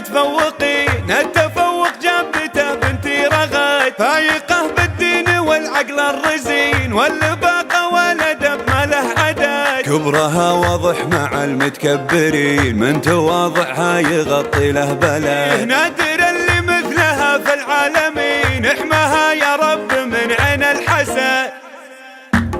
متفوقين، التفوق جابته بنتي رغد، فايقة بالدين والعقل الرزين، واللباقة والأدب ما له عدد، كبرها واضح مع المتكبرين، من تواضعها يغطي له بلد، نادر اللي مثلها في العالمين، احماها يا رب من عين الحسد.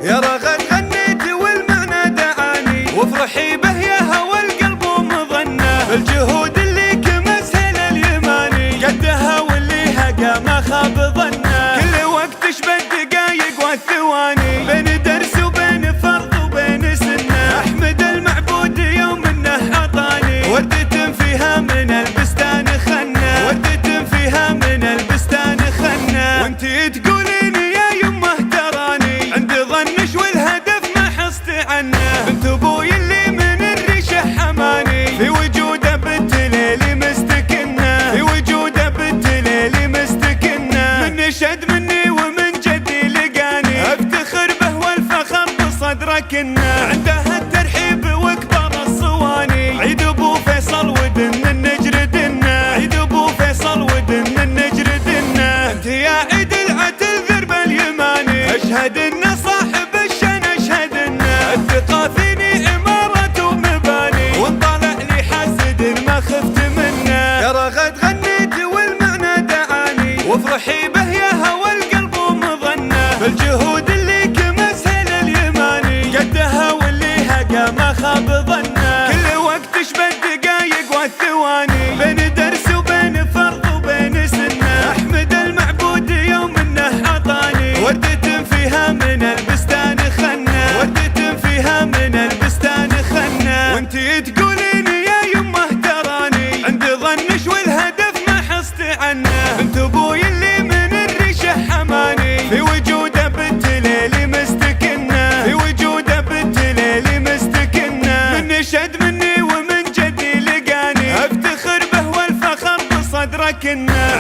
يا رغد غنيتي والمعنى دعاني، وافرحي به يا هوى القلب ومظنه، بالجهود اللي كمسها اليماني، قدها واللي هقى ما خاب ظنه، كل وقت شبه الدقايق والثواني، بين درس وبين فرض وبين سنه، احمد المعبود يوم انه عطاني، وردة فيها من البستان خنه، وردة فيها من البستان خنه، وانتي تقولين يا يمه تراني، عند ظنش والهدف ما حصت عنه، بنت ابوي اللي من الريشه حماني، في وجوده بنت ليلي مستكنه، في وجوده بنت ليلي مستكنه، من نشد مني ومن جدي لقاني، افتخر به والفخر بصدرك انه، عندها الترحيب واكبر الصواني، عيد ابو فيصل ودن النجر دنه، عيد ابو فيصل ودن النجر دنه، انت يا عيد العتل ذرب اليماني، اشهد انه صاحب الشان، اشهد انه الثقة فيني امارة ومباني، وان طالع لي حاسد ما خفت منه. يا رغد غنيتي والمعنى دعاني، وافرحي به يا هوى القلب ومظنه، بالجهود اللي كمسها اليماني، قدها واللي هقى ما خاب ظنه، كل وقت شبه الدقايق والثواني، بين درس وبين فرض وبين سنه، احمد المعبود يوم انه عطاني، وردة فيها من البستان خنه، وردة فيها من البستان خنه، وانتي تقولين يا يمه تراني، عند ظنش والهدف ما حصت عنه، بنت ابوي اللي من الريشه حماني، في وجوده بنت ليلي مستكنه، في وجوده بنت ليلي مستكنه، من نشد مني ومن جدي لقاني، افتخر به والفخر بصدرك انه